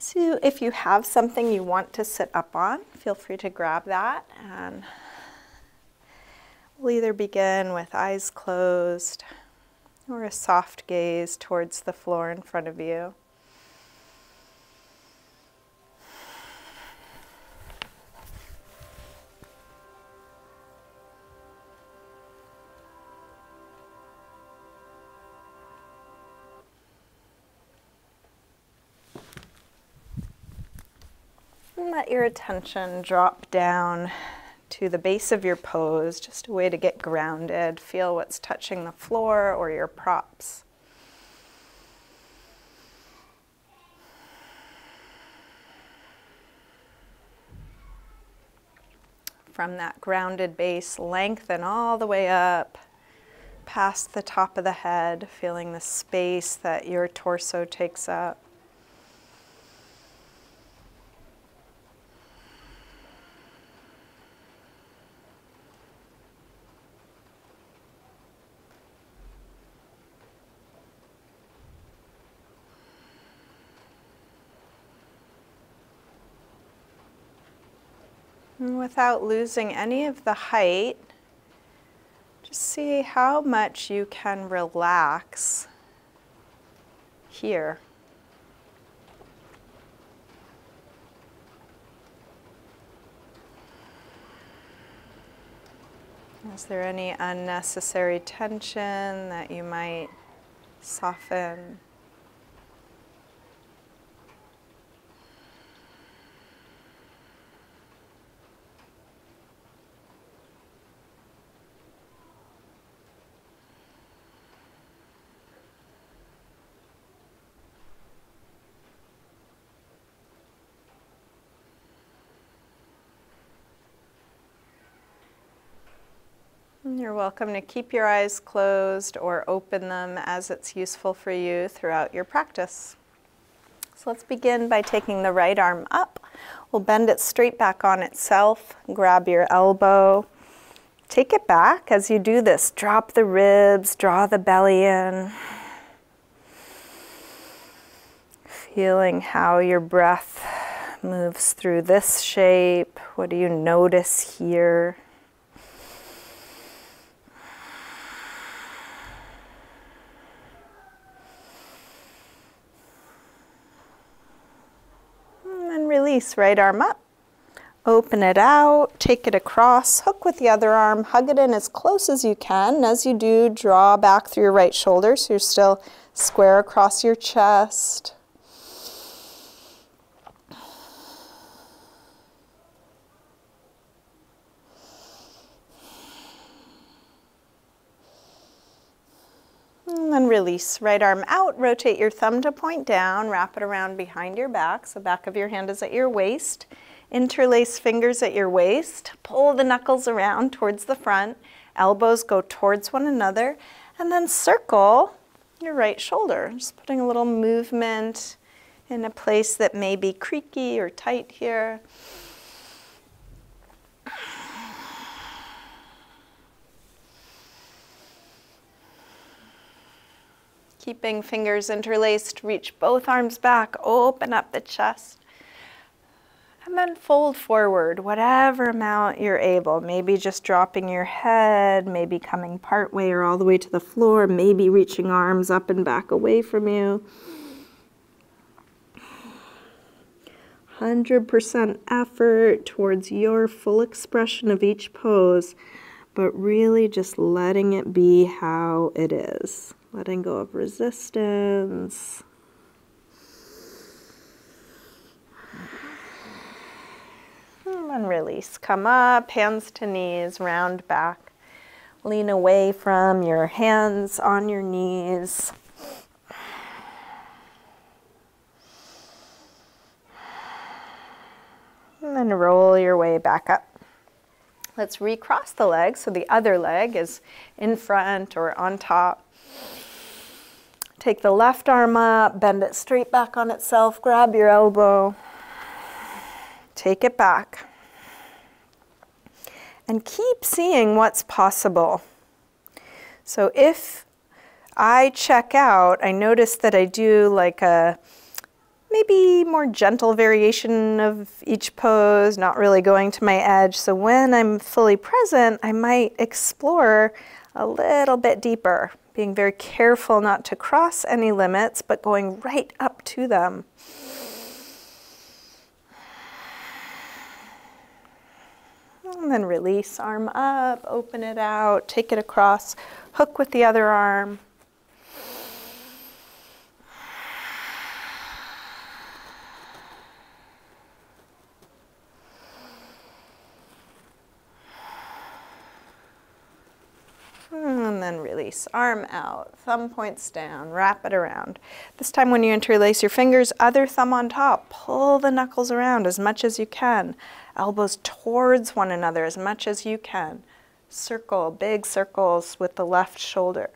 So if you have something you want to sit up on, feel free to grab that, and we'll either begin with eyes closed or a soft gaze towards the floor in front of you. And let your attention drop down to the base of your pose, just a way to get grounded. Feel what's touching the floor or your props. From that grounded base, lengthen all the way up, past the top of the head, feeling the space that your torso takes up. And without losing any of the height, just see how much you can relax here. Is there any unnecessary tension that you might soften? You're welcome to keep your eyes closed or open them as it's useful for you throughout your practice. So let's begin by taking the right arm up. We'll bend it straight back on itself. Grab your elbow. Take it back. As you do this, drop the ribs, draw the belly in. Feeling how your breath moves through this shape. What do you notice here? Release, right arm up, open it out, take it across, hook with the other arm, hug it in as close as you can. And as you do, draw back through your right shoulder so you're still square across your chest. And then release, right arm out, rotate your thumb to point down, wrap it around behind your back, so back of your hand is at your waist. Interlace fingers at your waist, pull the knuckles around towards the front, elbows go towards one another, and then circle your right shoulder. Just putting a little movement in a place that may be creaky or tight here. Keeping fingers interlaced, reach both arms back, open up the chest, and then fold forward whatever amount you're able. Maybe just dropping your head, maybe coming part way or all the way to the floor, maybe reaching arms up and back away from you. 100% effort towards your full expression of each pose, but really just letting it be how it is. Letting go of resistance. And then release. Come up, hands to knees, round back. Lean away from your hands on your knees. And then roll your way back up. Let's recross the legs so the other leg is in front or on top. Take the left arm up, bend it straight back on itself, grab your elbow, take it back, and keep seeing what's possible. So if I check out, I notice that I do like a maybe more gentle variation of each pose, not really going to my edge. So when I'm fully present, I might explore a little bit deeper, being very careful not to cross any limits, but going right up to them. And then release, arm up, open it out, take it across, hook with the other arm. And then release, arm out, thumb points down, wrap it around. This time when you interlace your fingers, other thumb on top, pull the knuckles around as much as you can. Elbows towards one another as much as you can. Circle, big circles with the left shoulder.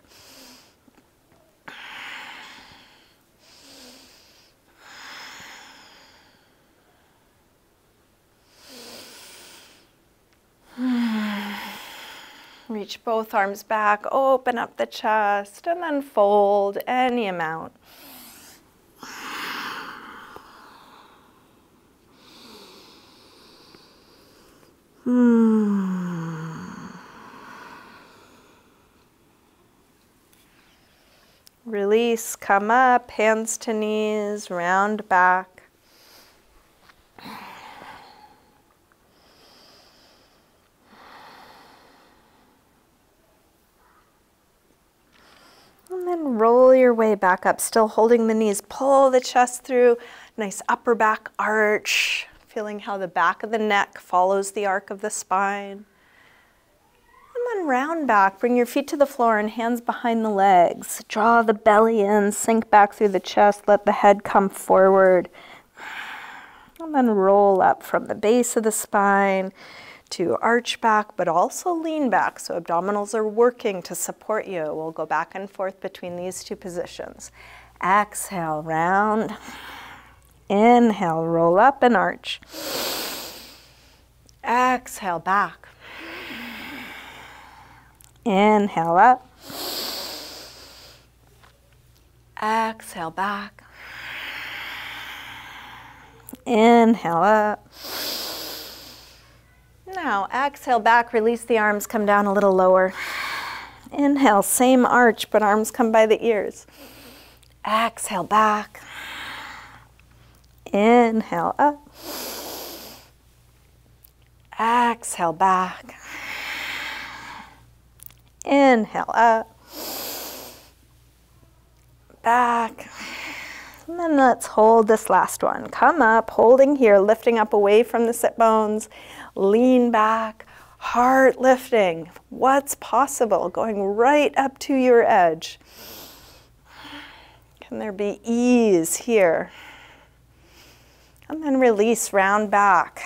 Reach both arms back, open up the chest, and then fold any amount. Release, come up, hands to knees, round back. And then roll your way back up, still holding the knees. Pull the chest through, nice upper back arch, feeling how the back of the neck follows the arc of the spine. And then round back, bring your feet to the floor and hands behind the legs. Draw the belly in, sink back through the chest, let the head come forward. And then roll up from the base of the spine to arch back, but also lean back, so abdominals are working to support you. We'll go back and forth between these two positions. Exhale, round. Inhale, roll up and arch. Exhale, back. Inhale, up. Exhale, back. Inhale, up. Now, exhale back, release the arms, come down a little lower. Inhale, same arch, but arms come by the ears. Exhale back. Inhale up. Exhale back. Inhale up. Back. And then let's hold this last one. Come up, holding here, lifting up away from the sit bones. Lean back, heart lifting. What's possible? Going right up to your edge. Can there be ease here? And then release, round back.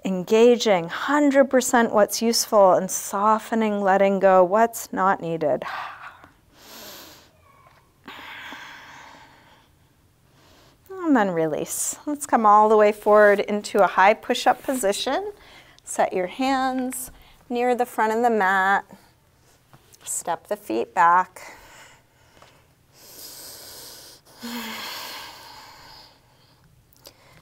Engaging 100% what's useful and softening, letting go what's not needed. And then release. Let's come all the way forward into a high push-up position. Set your hands near the front of the mat. Step the feet back.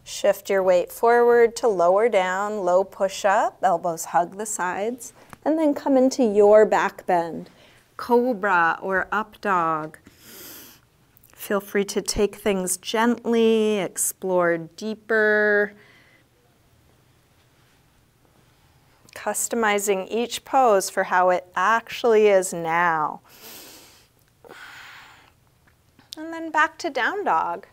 Shift your weight forward to lower down, low push-up. Elbows hug the sides. And then come into your back bend. Cobra or up dog. Feel free to take things gently, explore deeper, customizing each pose for how it actually is now. And then back to down dog.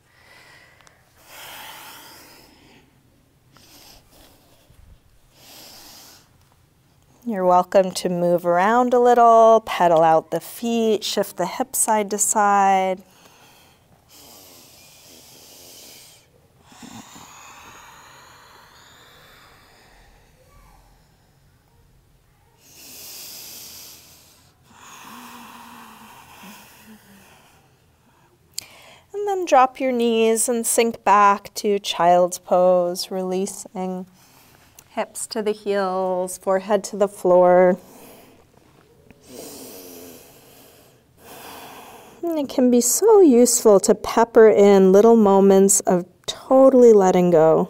You're welcome to move around a little, pedal out the feet, shift the hips side to side. And then drop your knees and sink back to child's pose, releasing hips to the heels, forehead to the floor. And it can be so useful to pepper in little moments of totally letting go.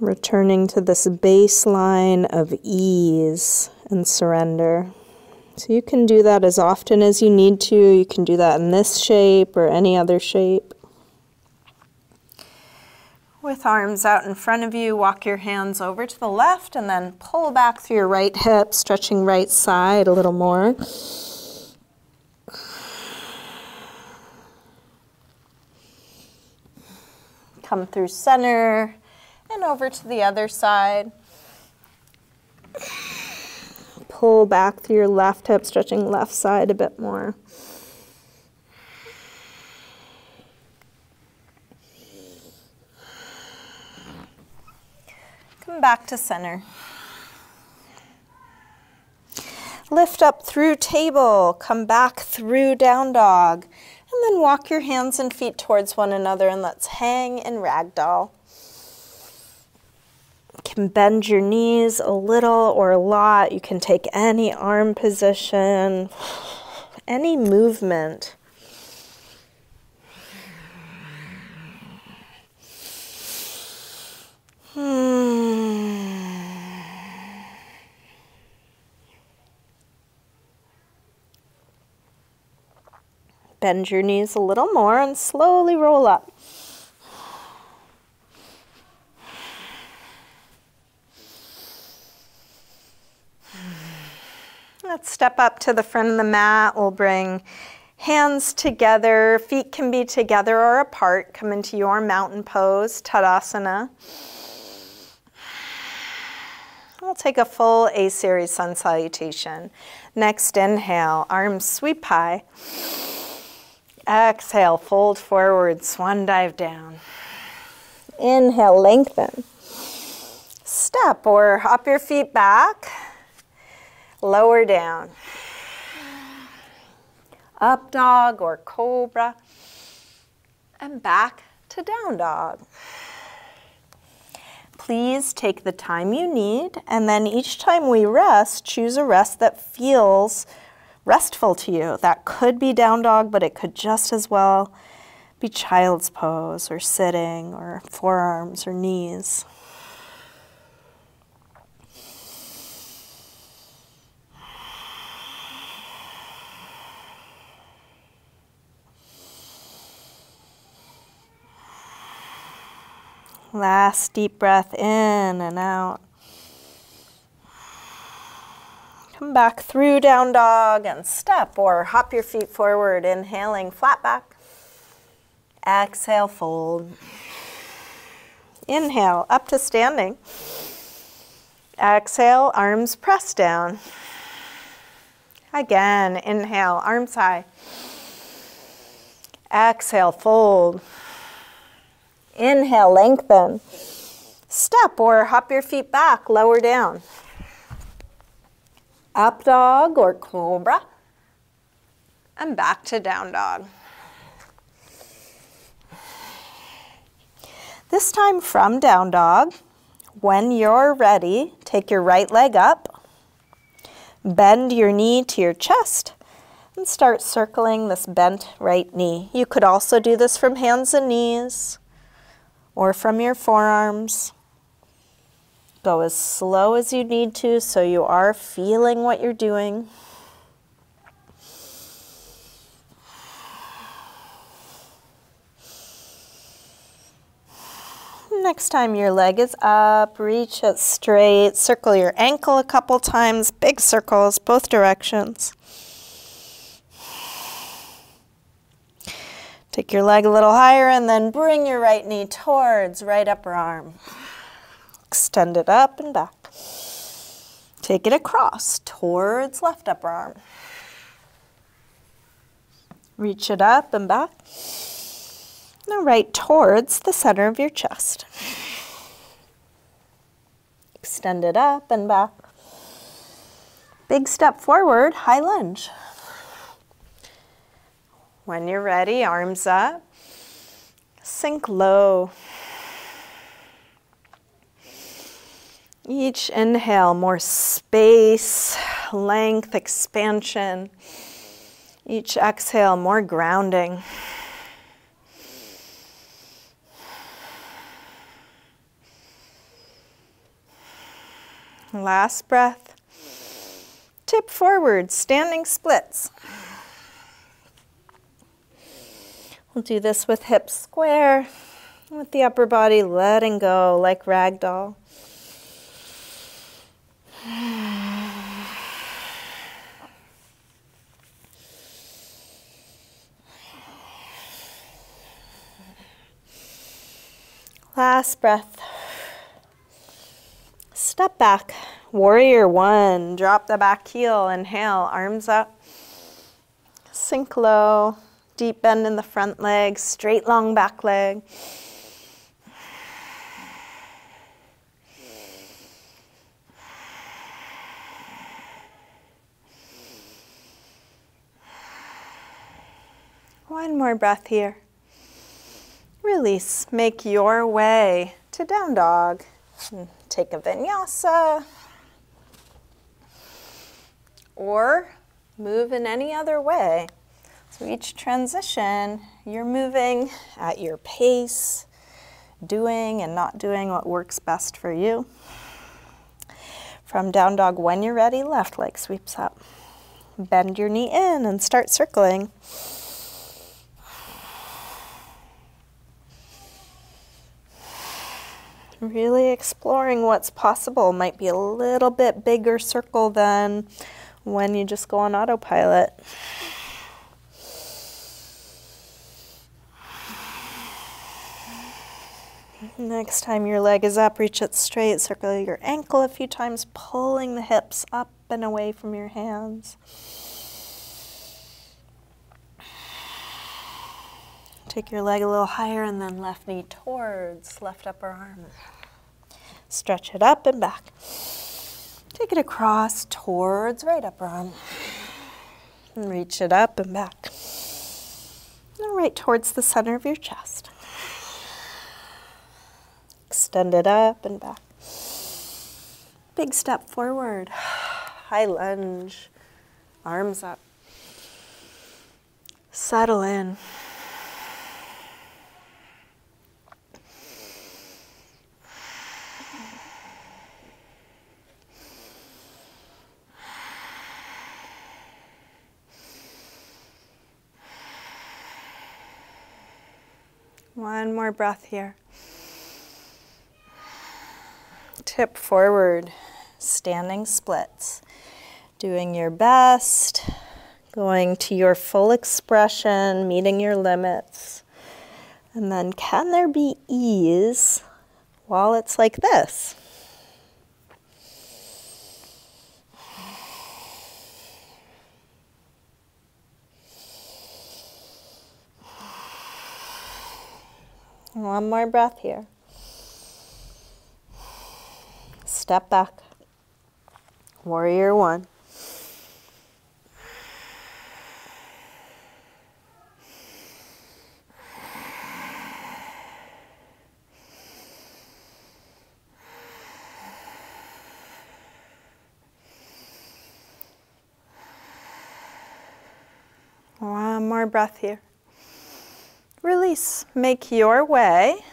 Returning to this baseline of ease and surrender. So you can do that as often as you need to. You can do that in this shape or any other shape. With arms out in front of you, walk your hands over to the left and then pull back through your right hip, stretching right side a little more. Come through center and over to the other side. Pull back through your left hip, stretching left side a bit more. Come back to center. Lift up through table, come back through down dog, and then walk your hands and feet towards one another and let's hang in ragdoll. You can bend your knees a little or a lot. You can take any arm position, any movement. Bend your knees a little more and slowly roll up. Let's step up to the front of the mat. We'll bring hands together. Feet can be together or apart. Come into your mountain pose, Tadasana. We'll take a full A-series sun salutation. Next, inhale, arms sweep high. Exhale, fold forward, swan dive down. Inhale, lengthen. Step or hop your feet back. Lower down. Up dog or cobra. And back to down dog. Please take the time you need, and then each time we rest, choose a rest that feels restful to you. That could be down dog, but it could just as well be child's pose or sitting or forearms or knees. Last deep breath in and out. Come back through down dog and step or hop your feet forward, inhaling flat back. Exhale, fold. Inhale, up to standing. Exhale, arms press down. Again, inhale, arms high. Exhale, fold. Inhale, lengthen. Step or hop your feet back, lower down. Up dog or cobra. And back to down dog. This time from down dog, when you're ready, take your right leg up. Bend your knee to your chest and start circling this bent right knee. You could also do this from hands and knees or from your forearms. Go as slow as you need to so you are feeling what you're doing. Next time your leg is up, reach it straight, circle your ankle a couple times, big circles, both directions. Take your leg a little higher and then bring your right knee towards right upper arm. Extend it up and back. Take it across towards left upper arm. Reach it up and back. Now right towards the center of your chest. Extend it up and back. Big step forward, high lunge. When you're ready, arms up. Sink low. Each inhale, more space, length, expansion. Each exhale, more grounding. Last breath. Tip forward, standing splits. We'll do this with hips square, with the upper body letting go like ragdoll. Last breath. Step back, warrior one. Drop the back heel, inhale, arms up. Sink low, deep bend in the front leg, straight long back leg. One more breath here. Release. Make your way to down dog. Take a vinyasa. Or move in any other way. So each transition, you're moving at your pace, doing and not doing what works best for you. From down dog, when you're ready, left leg sweeps up. Bend your knee in and start circling. Really exploring what's possible. Might be a little bit bigger circle than when you just go on autopilot. Next time your leg is up, reach it straight, circle your ankle a few times, pulling the hips up and away from your hands. Take your leg a little higher and then left knee towards left upper arm. Stretch it up and back. Take it across towards right upper arm. And reach it up and back. And right towards the center of your chest. Extend it up and back. Big step forward. High lunge. Arms up. Settle in. One more breath here. Tip forward, standing splits. Doing your best, going to your full expression, meeting your limits. And then can there be ease while it's like this? One more breath here. Step back. Warrior one. One more breath here. Release. Make your way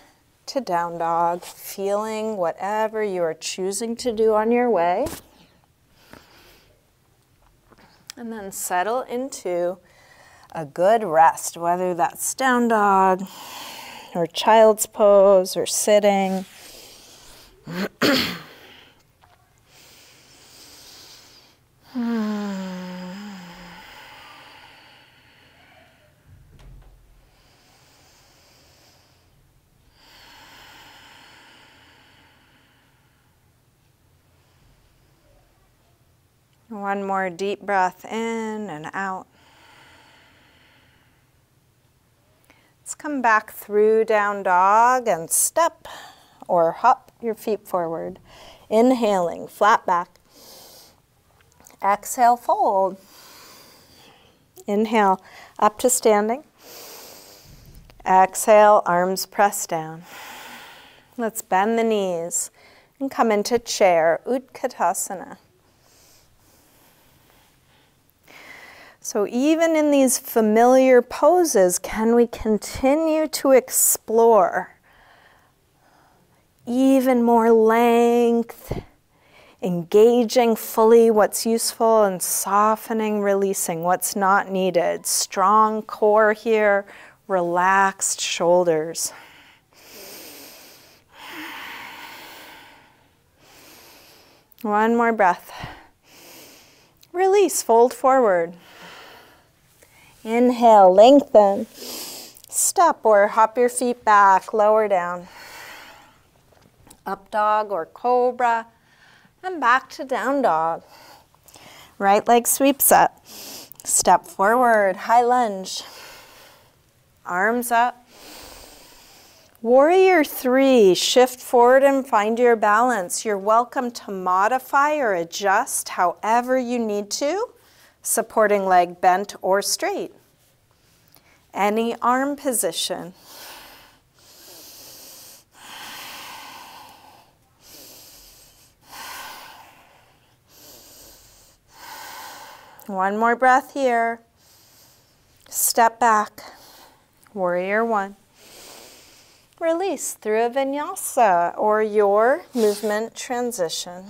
to down dog, feeling whatever you are choosing to do on your way. And then settle into a good rest, whether that's down dog or child's pose or sitting. One more deep breath in and out. Let's come back through down dog and step or hop your feet forward. Inhaling, flat back. Exhale, fold. Inhale, up to standing. Exhale, arms press down. Let's bend the knees. And come into chair, Utkatasana. So even in these familiar poses, can we continue to explore even more length, engaging fully what's useful and softening, releasing what's not needed. Strong core here, relaxed shoulders. One more breath. Release, fold forward. Inhale, lengthen. Step or hop your feet back, lower down. Up dog or cobra. And back to down dog. Right leg sweeps up. Step forward, high lunge. Arms up. Warrior 3, shift forward and find your balance. You're welcome to modify or adjust however you need to, supporting leg bent or straight. Any arm position. One more breath here. Step back. Warrior 1. Release through a vinyasa or your movement transition.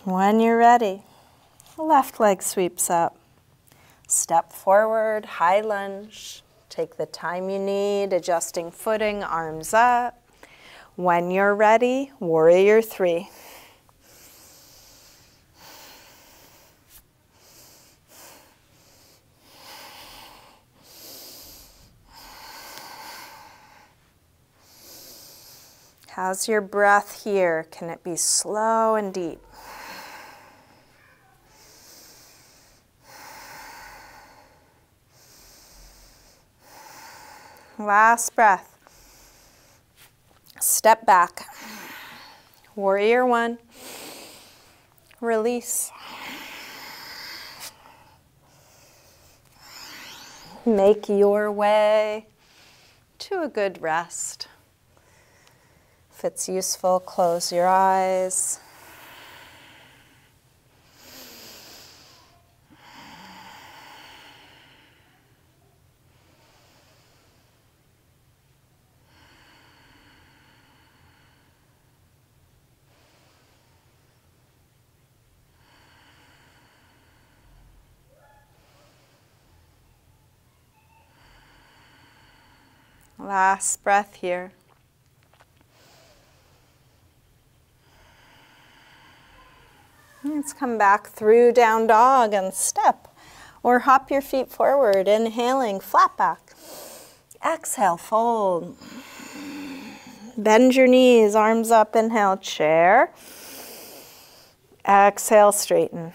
When you're ready, left leg sweeps up. Step forward, high lunge. Take the time you need, adjusting footing, arms up. When you're ready, Warrior 3. How's your breath here? Can it be slow and deep? Last breath. Step back. Warrior 1. Release. Make your way to a good rest. If it's useful, close your eyes. Last breath here. Let's come back through down dog and step or hop your feet forward, inhaling, flat back. Exhale, fold. Bend your knees, arms up, inhale, chair. Exhale, straighten.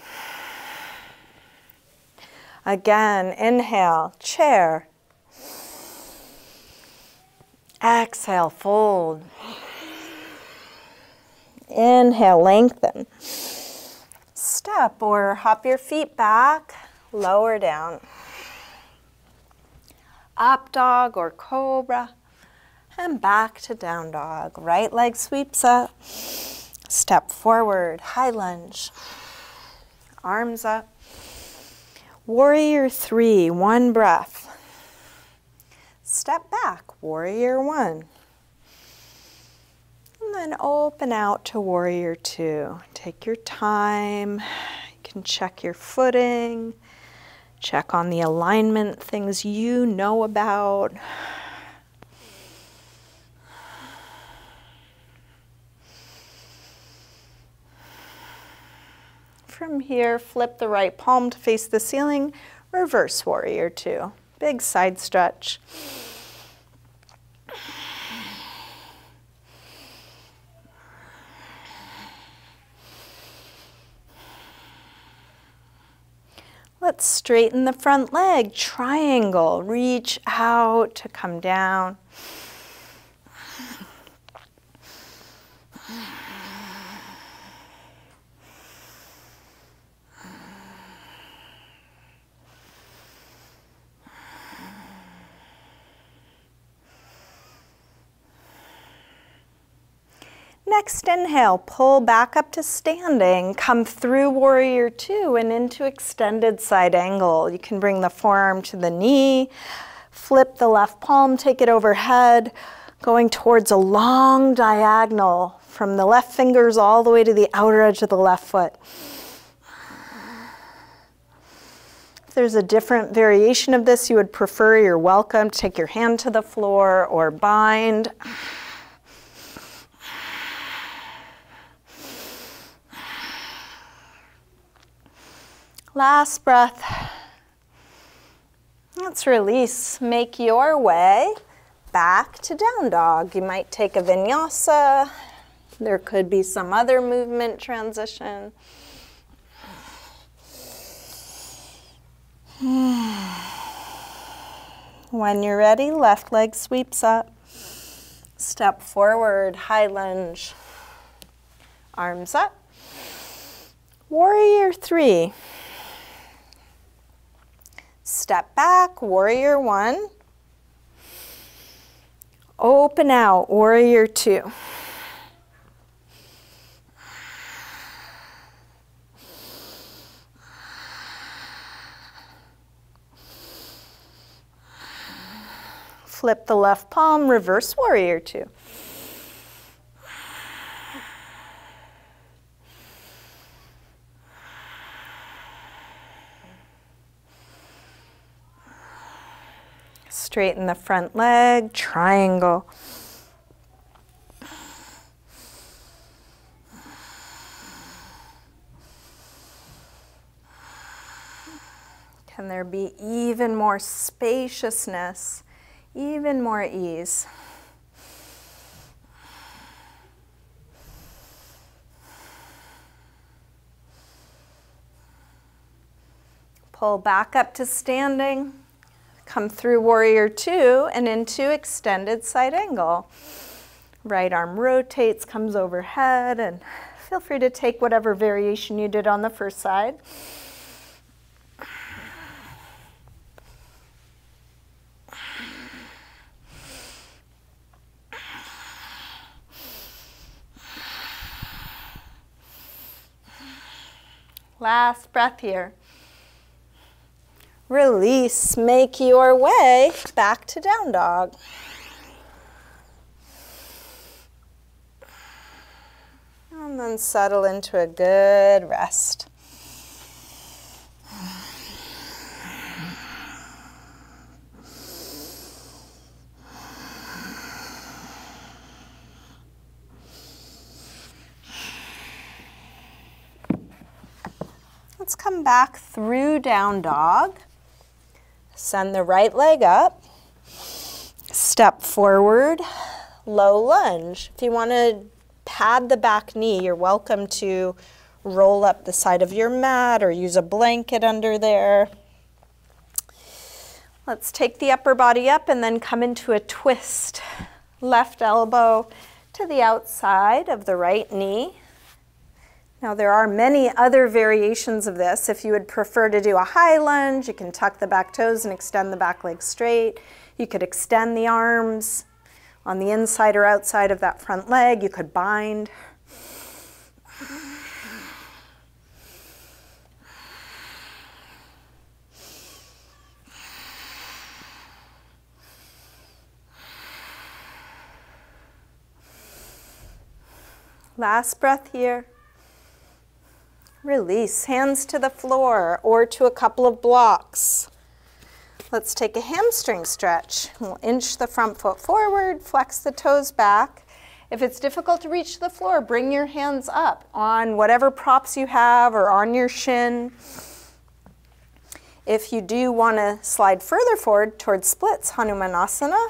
Again, inhale, chair. Exhale, fold. Inhale, lengthen. Step or hop your feet back, lower down. Up dog or cobra, and back to down dog. Right leg sweeps up. Step forward, high lunge. Arms up. Warrior 3, one breath. Step back, Warrior 1. And then open out to Warrior 2. Take your time. You can check your footing. Check on the alignment, things you know about. From here, flip the right palm to face the ceiling. Reverse Warrior 2. Big side stretch. Let's straighten the front leg, triangle, reach out to come down. next inhale, pull back up to standing. Come through warrior two and into extended side angle. You can bring the forearm to the knee, flip the left palm, take it overhead, going towards a long diagonal from the left fingers all the way to the outer edge of the left foot. If there's a different variation of this you would prefer, you're welcome to take your hand to the floor or bind. Last breath. Let's release. Make your way back to down dog. You might take a vinyasa. There could be some other movement transition. When you're ready, left leg sweeps up. Step forward, high lunge. Arms up. Warrior three. Step back, warrior one. Open out, warrior two. Flip the left palm, reverse warrior two. Straighten the front leg, triangle. Can there be even more spaciousness, even more ease? Pull back up to standing. Come through warrior two and into extended side angle. Right arm rotates, comes overhead, and feel free to take whatever variation you did on the first side. Last breath here. Release, make your way back to down dog. And then settle into a good rest. Let's come back through down dog. Send the right leg up. Step forward, low lunge. If you want to pad the back knee, you're welcome to roll up the side of your mat or use a blanket under there. Let's take the upper body up and then come into a twist. Left elbow to the outside of the right knee. Now there are many other variations of this. If you would prefer to do a high lunge, you can tuck the back toes and extend the back leg straight. You could extend the arms on the inside or outside of that front leg. You could bind. Last breath here. Release, hands to the floor or to a couple of blocks. Let's take a hamstring stretch. We'll inch the front foot forward, flex the toes back. If it's difficult to reach the floor, bring your hands up on whatever props you have or on your shin. If you do want to slide further forward towards splits, Hanumanasana,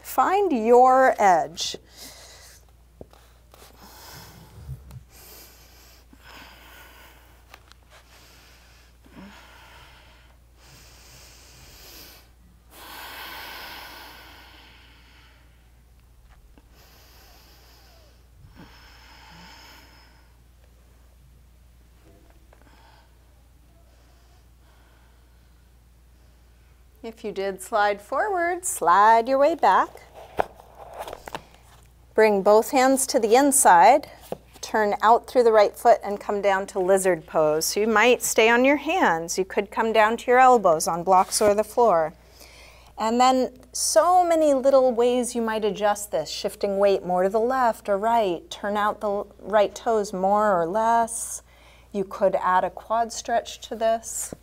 find your edge. If you did slide forward, slide your way back. Bring both hands to the inside, turn out through the right foot and come down to lizard pose. So you might stay on your hands. You could come down to your elbows on blocks or the floor. And then so many little ways you might adjust this, shifting weight more to the left or right, turn out the right toes more or less. You could add a quad stretch to this,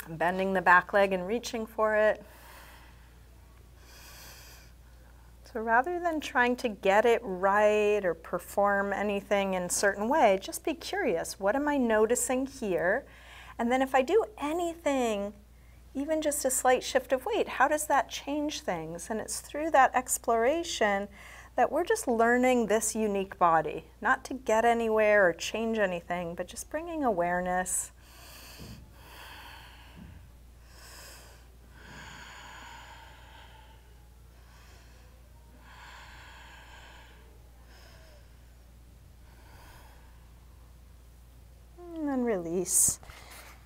bending the back leg and reaching for it. So rather than trying to get it right or perform anything in a certain way, just be curious. What am I noticing here? And then if I do anything, even just a slight shift of weight, how does that change things? And it's through that exploration that we're just learning this unique body, not to get anywhere or change anything, but just bringing awareness. And then release.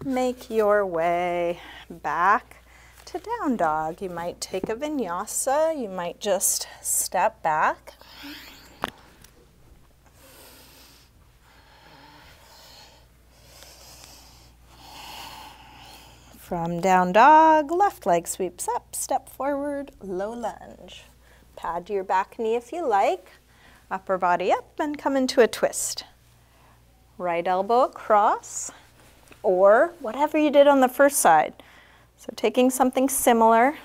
Make your way back to down dog. You might take a vinyasa. You might just step back. From down dog, left leg sweeps up, step forward, low lunge. Pad your back knee if you like. Upper body up and come into a twist. Right elbow across, or whatever you did on the first side. So taking something similar.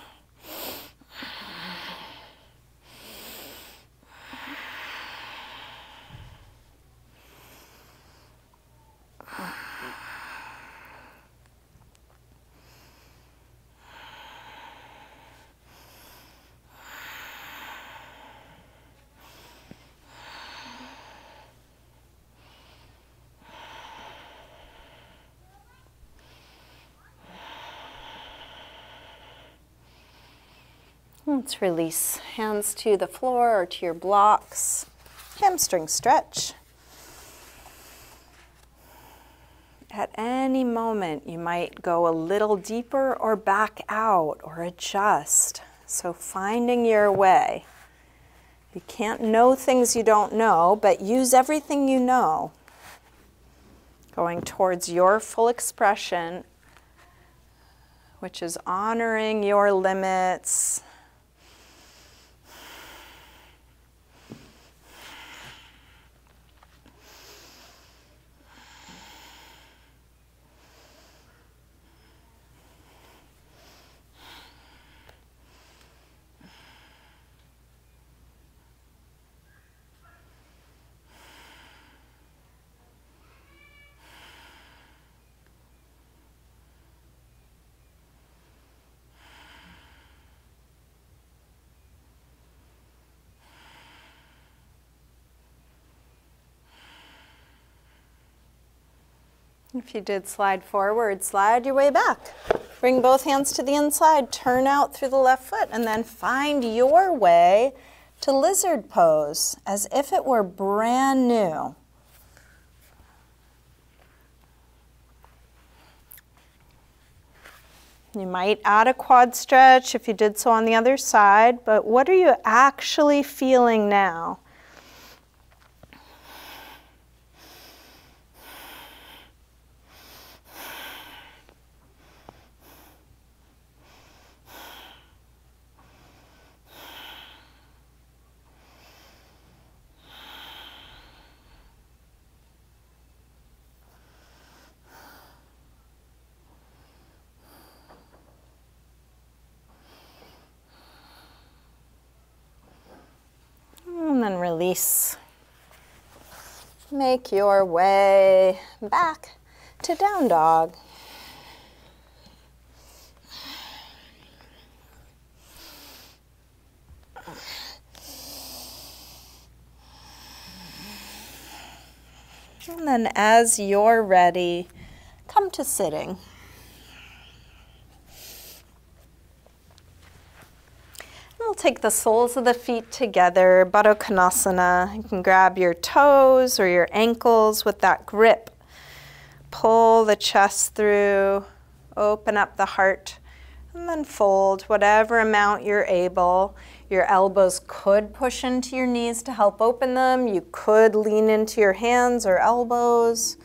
Let's release. Hands to the floor or to your blocks. Hamstring stretch. At any moment, you might go a little deeper or back out or adjust. So finding your way. You can't know things you don't know, but use everything you know. Going towards your full expression, which is honoring your limits. If you did slide forward, slide your way back. Bring both hands to the inside, turn out through the left foot, and then find your way to lizard pose as if it were brand new. You might add a quad stretch if you did so on the other side, but what are you actually feeling now? And then release. Make your way back to down dog. And then as you're ready, come to sitting. We'll take the soles of the feet together, Utkatasana. You can grab your toes or your ankles with that grip. Pull the chest through, open up the heart, And then fold whatever amount you're able. Your elbows could push into your knees to help open them. You could lean into your hands or elbows.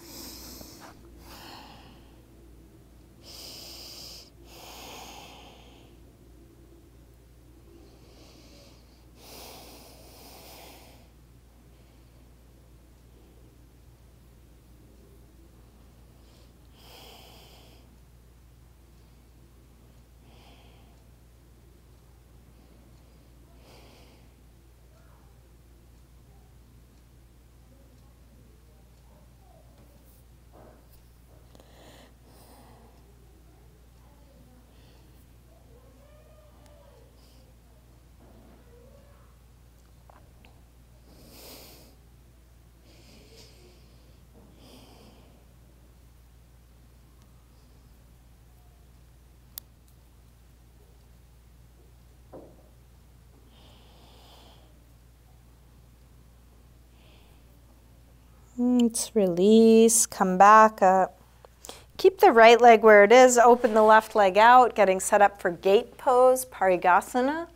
Let's release, come back up. Keep the right leg where it is, open the left leg out, getting set up for gate pose, Paragasana.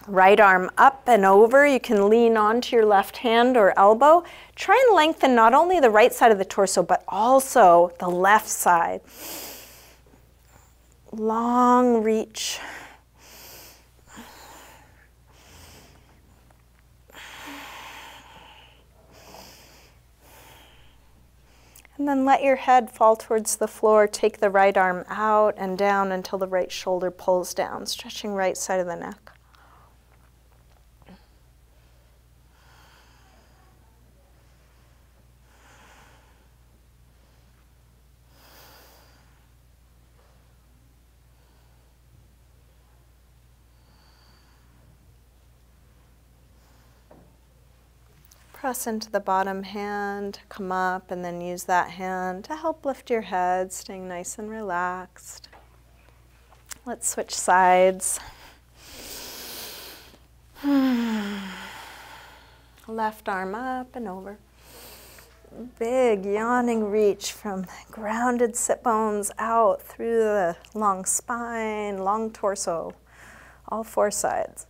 Right arm up and over. You can lean onto your left hand or elbow. Try and lengthen not only the right side of the torso, but also the left side. Long reach. And then let your head fall towards the floor. Take the right arm out and down until the right shoulder pulls down, stretching right side of the neck. Press into the bottom hand, come up, and then use that hand to help lift your head, staying nice and relaxed. Let's switch sides. Left arm up and over. Big yawning reach from grounded sit bones out through the long spine, long torso, all four sides.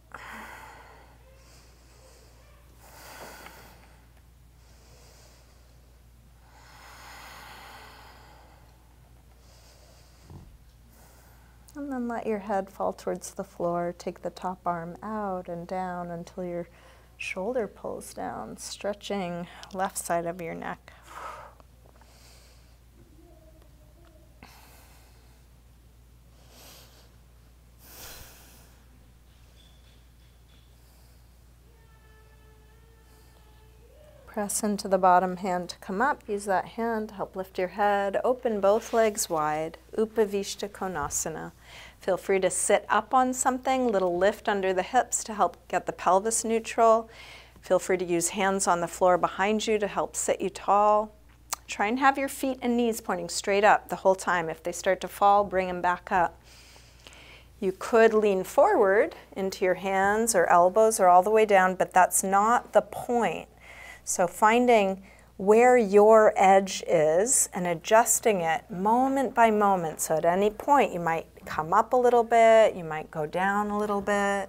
And then let your head fall towards the floor. Take the top arm out and down until your shoulder pulls down, stretching left side of your neck. Press into the bottom hand to come up. Use that hand to help lift your head. Open both legs wide. Upavishta Konasana. Feel free to sit up on something, little lift under the hips to help get the pelvis neutral. Feel free to use hands on the floor behind you to help sit you tall. Try and have your feet and knees pointing straight up the whole time. If they start to fall, bring them back up. You could lean forward into your hands or elbows or all the way down, but that's not the point. So finding where your edge is and adjusting it moment by moment. So at any point you might come up a little bit, you might go down a little bit,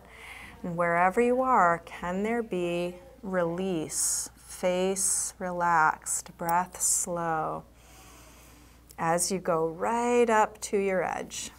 and wherever you are, can there be release, face relaxed, breath slow, as you go right up to your edge.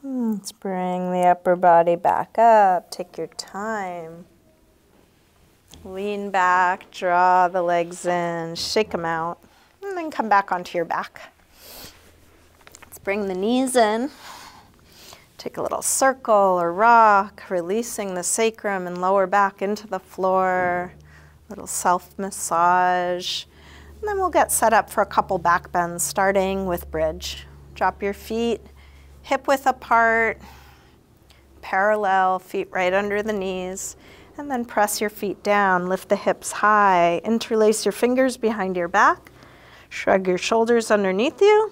Let's bring the upper body back up. Take your time. Lean back, draw the legs in, shake them out, and then come back onto your back. Let's bring the knees in. Take a little circle or rock, releasing the sacrum and lower back into the floor. Little self-massage. And then we'll get set up for a couple back bends, starting with bridge. Drop your feet hip width apart, parallel, feet right under the knees. And then press your feet down, lift the hips high, interlace your fingers behind your back, shrug your shoulders underneath you.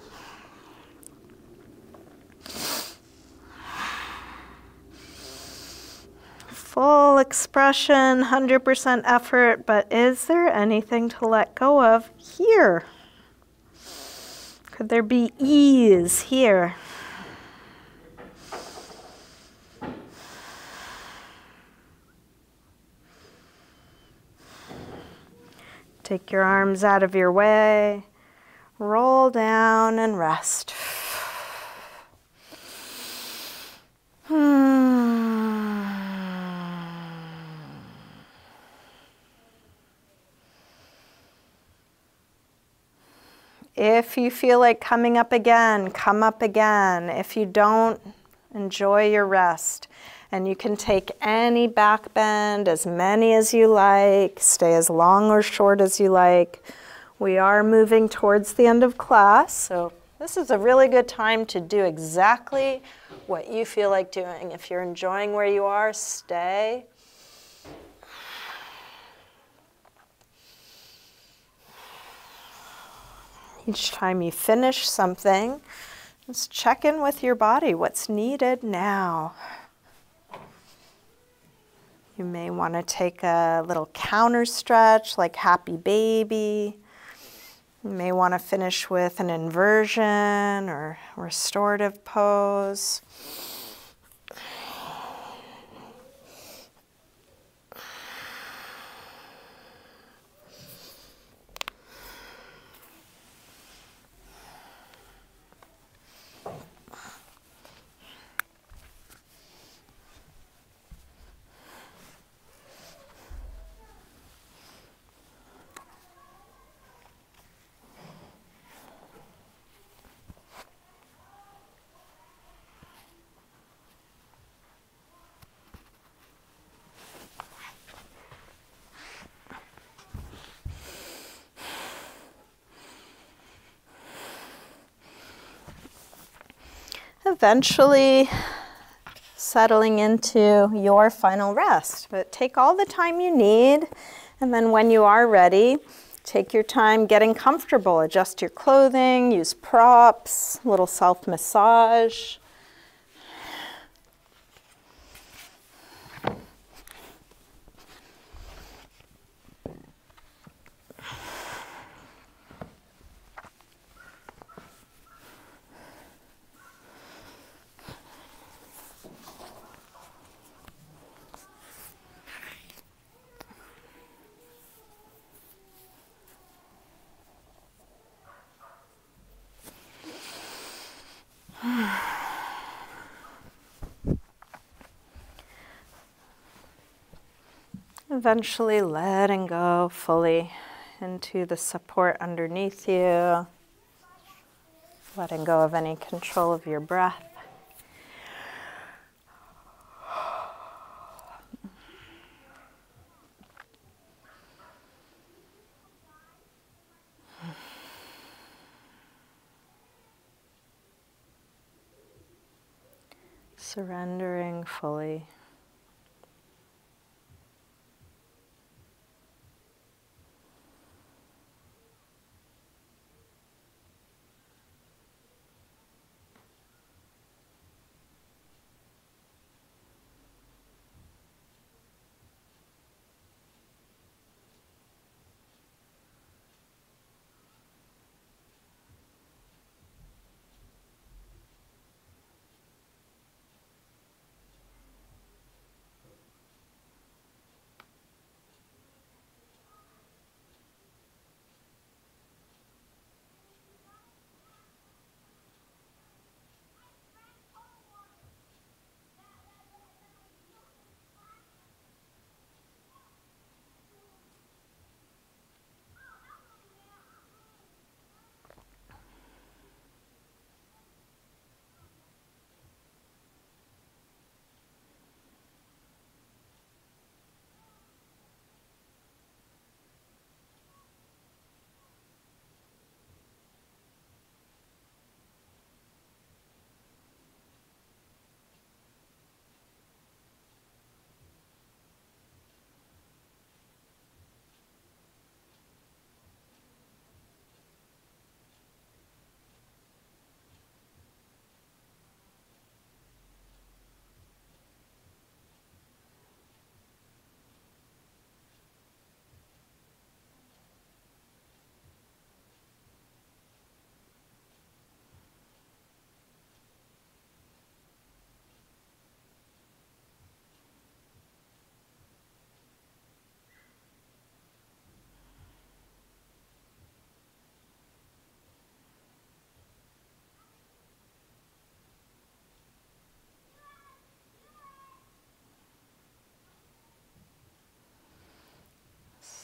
Full expression, 100% effort, but is there anything to let go of here? Could there be ease here? Take your arms out of your way, roll down and rest. If you feel like coming up again, come up again. If you don't, enjoy your rest. And you can take any back bend, as many as you like, stay as long or short as you like. We are moving towards the end of class, so this is a really good time to do exactly what you feel like doing. If you're enjoying where you are, stay. Each time you finish something, just check in with your body. What's needed now? You may want to take a little counter stretch like happy baby. You may want to finish with an inversion or restorative pose. Eventually settling into your final rest. But take all the time you need, and then when you are ready, take your time getting comfortable. Adjust your clothing, use props, a little self-massage. Eventually letting go fully into the support underneath you, letting go of any control of your breath. Surrendering fully.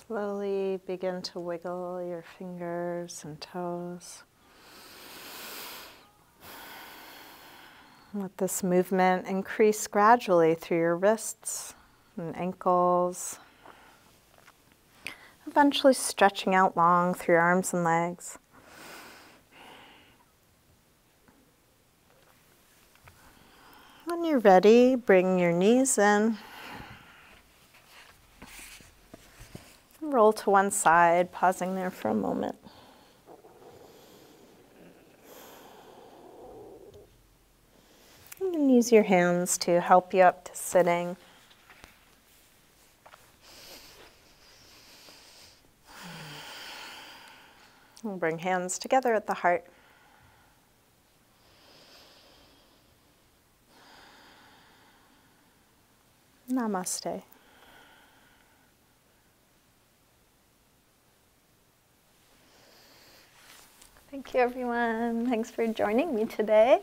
Slowly begin to wiggle your fingers and toes. Let this movement increase gradually through your wrists and ankles, eventually stretching out long through your arms and legs. When you're ready, bring your knees in. Roll to one side, pausing there for a moment. And use your hands to help you up to sitting. We'll bring hands together at the heart. Namaste. Thank you, everyone. Thanks for joining me today.